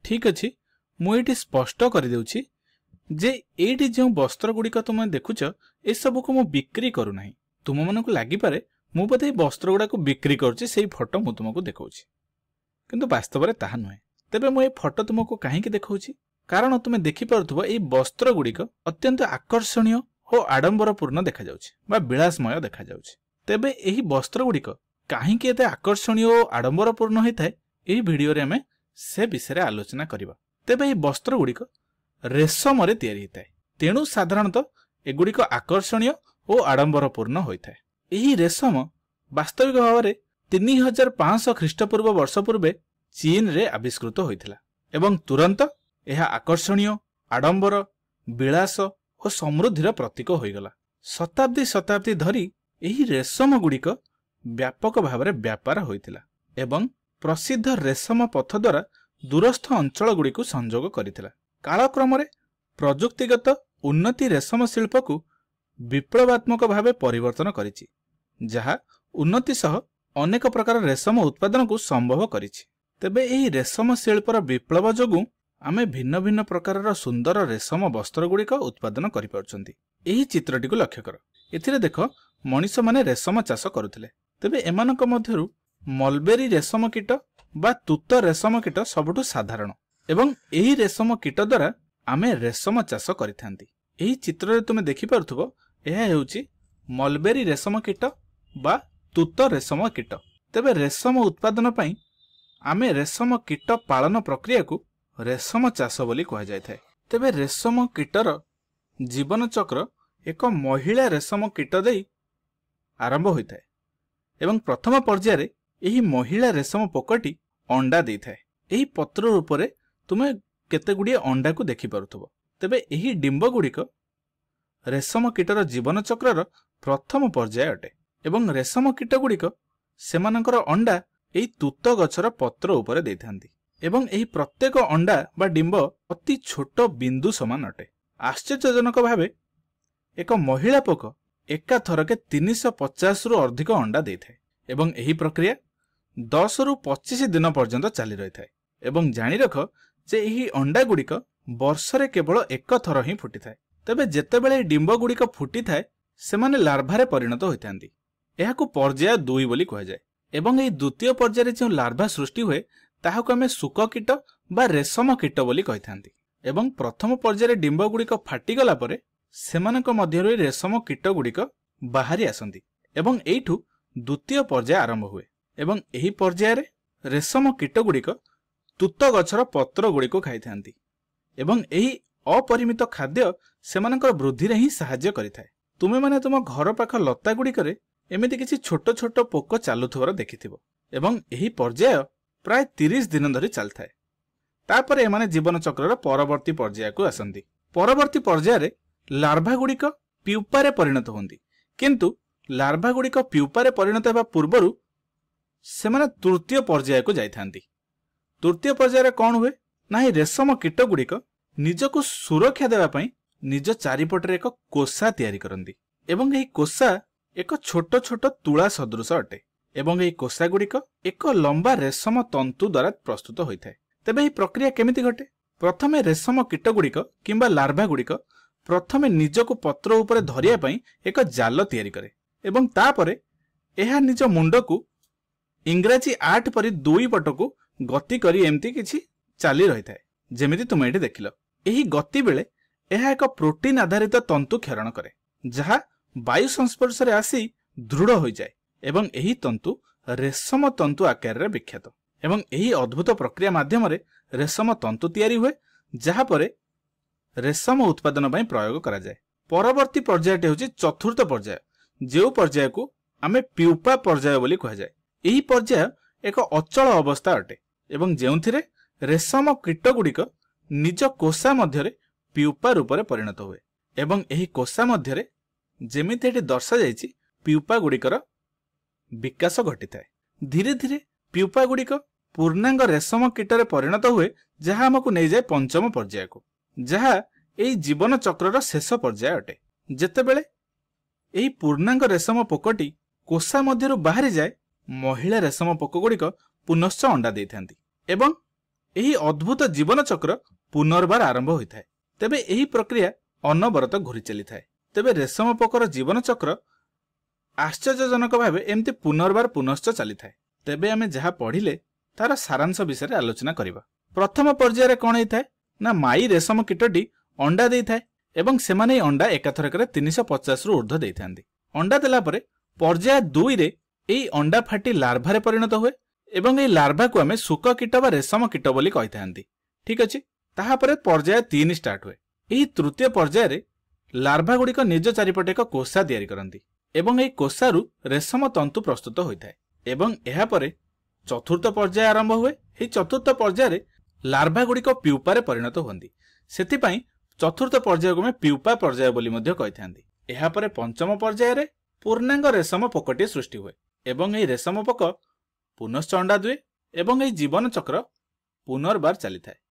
ठीक अच्छी मुझे स्पष्ट कर देउछि जे एठी जो वस्त्र गुड़िक तुम देखुच ए सब को मु बिक्री करूना तुम मन को लगी पारे मु बोधे वस्त्र गुड़ा को बिक्री करुच्ची से फोटो मु तुमको देखौछि किंतु वास्तव में ताहा नुहे। तेबे मु ए फोटो तुमको काहेकि देखौछि कारण तुम देखि पारुथबो ए वस्त्र गुड़िक अत्यंत आकर्षणीय और आडंबरपूर्ण देखा जाउछि बा विलासमय देखा जाउछि। तेबे एही वस्त्र गुड़िक काहेकि एते आकर्षणीय और आडंबरपूर्ण होइथाय एही वीडियो रे हमें से विषय रे आलोचना करिबा। तेबे ए वस्त्र गुड़िक रेशम रे तैयारी होइथाय तेणु साधारणतः एगुड़िक आकर्षणीय और आडंबरपूर्ण होइथाय। एही रेशम वास्तविक भाव में 3500 ख्रीष्टपूर्व वर्ष पूर्वे चीन रे आविष्कृत होइथिला एवं तुरंत यह आकर्षणीय आडंबर विलास और समृद्धिर प्रतीक होइगला। शताब्दी शताब्दी धरी एही रेशम गुड़िक व्यापक भाव में व्यापार होइथिला एवं प्रसिद्ध रेशम पथ द्वारा दूरस्थ अंचल गुड़िक संजोग करिथिला। कालक्रम रे प्रजुक्तिगत उन्नति रेशम शिल्प को विप्लवात्मक भाव परिवर्तन करिछि जहा उन्नति सह अनेक प्रकार रेशम उत्पादन को संभव करिछि। तेबे एही रेशम शिल्पर विप्लव जोगु आमे भिन्न भिन्न प्रकार सुंदर रेशम वस्त्र गुड़िक उत्पादन करि पारुछंती। एही चित्रटी को लक्ष्य कर एथिरे देख मनीष माने रेशम चाष करुथिले। तेबे एमानक मध्यरु मलबेरी रेशम कीट बा तूत रेशम कीट सबुठु साधारण एवं एही रेशम कीट द्वारा आमे रेशम चाष करिथांती। एही चित्र रे तुमे देखि पारुथबो एहा हेउची मलबेरी रेशम कीट बा तूत रेशम कीट। तेबे रेशम उत्पादन पई आमे रेशम कीट पालन प्रक्रिया को रेशम चाष बोली कहा जाय थाए। तेबे रेशम कीटर जीवन चक्र एक महिला रेशम कीट देई आरंभ होइथाए एवं प्रथम पर्याय रे एही महिला रेशम पोकटी अंडा देई थाए। एही पत्र रूपरे तुमे केते गुडी अंडा को देखि पारुथबो। तेबे एही डिंब गुड़िक रेशम कीटर जीवन चक्रर प्रथम पर्याय अटे एवं रेशम कीट गुड़िक सेमानकर अंडा एही तूत गछर पत्र उपरे देइथांती एवं एही प्रत्येक अंडा बा डिंब अति छोट बिंदु समान अटे। आश्चर्यजनक भावे एक महिला पोक एका थरके 350 रु अधिक अंडा देइथाय एवं एही प्रक्रिया 10 रु 25 दिन पर्यंत चली रही थाए एवं जानि रख जे एही अंडा गुड़िक वर्षरे केवल एक थर ही फुटी थाए। तेबे जेतेबेले डिंब गुड़िक फुटी थाए सेमाने लार्भारे परिणत होइथांती। एहाकु पर्याय 2 बोली कहा जाय एवं एही द्वितीय पर्याय जो लार्भा सृष्टि हुए ताहाकु आमे सुक कीट बा रेशम कीट बोली कहिथांती एवं प्रथम पर्याय डिंब गुड़िक फाटी गला परे सेमानक मध्यरु रेशम कीट गुड़िक बाहरी आसंती एवं एइठु द्वितीय पर्याय आरंभ हुए एवं एही पर्याय रे रेशम कीट गुड़िक तूत गछर पत्र गुड़िक खाइथांती एवं एही अपरिमित खाद्य सेमानकर वृद्धि रे ही सहाय्य करिथाय। तुमे माने तुम घर पाख लता गुड़िक रे एमिति किछि छोट छोट पोक चालुथुवर देखिथिबो एवं एही पर्याय प्राय 30 दिन धरि चलथाय। तापर एमाने जीवन चक्रर परवर्ती पर्याय को आसंती। परवर्ती पर्याय रे लार्भा गुड़िक प्यूपारे परिणत होंदी किंतु लार्भा गुड़िक प्यूपारे परिणत हेबा पूर्वरु सेमाने तृतीय पर्याय को जाइथांती। तृतीय पर्याय रे कोन हुए ना ही रेशम कीट गुड़िक निजको सुरक्षा देबा पई निज चारिपटरे एक कोसा तैयारी करंदी एवं एही कोसा एक छोट छोट तुला सदृश अटे एवं एही कोसा गुड़िक एक लंबा रेशम तंतु द्वारा प्रस्तुत होइथाय। तेबे एही प्रक्रिया केमिति घटे? प्रथमे रेशम कीट गुड़िक किंबा लार्भा गुड़िक प्रथमे निजको पत्र उपरे धरिया पई एक जाल तैयारी करे एवं तापरे एहा निज मुंडको इंग्राजी 8 परि 2 पटको गति करी एमती किछि चाली रही थाए जेमिति तुम एठी देखिलो। एही गति बेले एहा एक प्रोटीन आधारित तंतु क्षरण करे जहा वायु संस्पर्श रे आसी दृढ़ हो जाए एवं एही तंतु रेशम तंतु आकार रे विख्यात एवं एही अद्भुत प्रक्रिया माध्यम रे रेशम तंतु तैयारी हुए जहा परे रेशम उत्पादन पई प्रयोग करा जाए। परवर्ती पर्यायटी होची चतुर्थ पर्याय जेउ पर्याय को आमे प्यूपा पर्याय बोली कहा जाए। एही पर्याय एक अचल अवस्था अटे एवं जेउथिरे रेशम कीट गुड़िक निज कोसा मध्यरे प्यूपा रूपरे परिणत हुए एवं एही कोसा मध्यरे जेमिति एठी दर्शा जायछि प्यूपा गुड़िकर विकास घटिथाय। धीरे धीरे प्यूपा गुड़िक पूर्णांग रेशम कीटरे परिणत हुए जहा हमकु नै जाय पंचम पर्याय को जहा एही जीवन चक्रर शेष पर्याय अटे। जेतेबेले एही पूर्णांग रेशम पोकटी कोसा मध्यरु बाहरी जाए महिला रेशम पोक गुड़िक पुनश्च अंडा देइथांती एवं ଏହି ଅଦ୍ଭୁତ ଜୀବନ ଚକ୍ର ପୁନର୍ବାର ଆରମ୍ଭ ହୋଇଥାଏ। ତେବେ ଏହି ପ୍ରକ୍ରିୟା ଅନବରତ ଘୁରି ଚାଲିଥାଏ। ତେବେ ରେଶମ ପୋକର ଜୀବନ ଚକ୍ର ଆଶ୍ଚର୍ଯ୍ୟଜନକ ଭାବେ ଏମିତି ପୁନର୍ବାର ପୁନଶ୍ଚ ଚାଲିଥାଏ। ତେବେ ଆମେ ଯାହା ପଢିଲେ ତାର ସାରାଂଶ ବିଷୟରେ ଆଲୋଚନା କରିବା। ପ୍ରଥମ ପର୍ଯ୍ୟାୟରେ କଣ ହେଇଥାଏ ନା ମାଇ ରେଶମ କୀଟଟି ଅଣ୍ଡା ଦେଇଥାଏ ଏବଂ ସେମାନେ ଏହି ଅଣ୍ଡା ଏକାଥରକରେ 350 ରୁ ଊର୍ଦ୍ଧ୍ୱ ଦେଇଥାନ୍ତି। ଅଣ୍ଡା ଦେଲା ପରେ ପର୍ଯ୍ୟାୟ 2ରେ ଏହି ଅଣ୍ଡା ଫାଟି ଲାର୍ଭାରେ ପରିଣତ ହୁଏ ଏବଂ ଏହି ଲାର୍ଭାକୁ ଆମେ ଶୁକ କୀଟ ବା ରେଶମ କୀଟ ବୋଲି କହିଥାନ୍ତି। ଠିକ ଅଛି, ତାହାପରେ ପର୍ଯ୍ୟାୟ 3 ଷ୍ଟାର୍ଟ ହୁଏ। ଏହି ତୃତୀୟ ପର୍ଯ୍ୟାୟରେ ଲାର୍ଭା ଗୁଡ଼ିକ ନିଜ ଚାରିପଟେ ଏକ କୋଷା ତିଆରି କରନ୍ତି ଏବଂ ଏହି କୋଷାରୁ ରେଶମ ତନ୍ତୁ ପ୍ରସ୍ତୁତ ହୋଇଥାଏ ଏବଂ ଏହାପରେ ଚତୁର୍ଥ ପର୍ଯ୍ୟାୟ ଆରମ୍ଭ ହୁଏ। ଏହି ଚତୁର୍ଥ ପର୍ଯ୍ୟାୟରେ ଲାର୍ଭା ଗୁଡ଼ିକ ପ୍ୟୁପାରେ ପରିଣତ ହୁଅନ୍ତି। ସେଥିପାଇଁ ଚତୁର୍ଥ ପର୍ଯ୍ୟାୟକୁ ଆମେ ପ୍ୟୁପା ପର୍ଯ୍ୟାୟ ବୋଲି ମଧ୍ୟ କହିଥାନ୍ତି। ଏହାପରେ ପଞ୍ଚମ ପର୍ଯ୍ୟାୟରେ ପୂର୍ଣ୍ଣାଙ୍ଗ ରେଶମ ପୋକଟିଏ ସୃଷ୍ଟି ହୁଏ ଏବଂ ଏହି ରେଶମ ପୋକ ପୁନଶ୍ଚ ଅଣ୍ଡା ଦିଏ ଏବଂ ଏହି ଜୀବନ ଚକ୍ର ପୁନର୍ବାର ଚାଲିଥାଏ।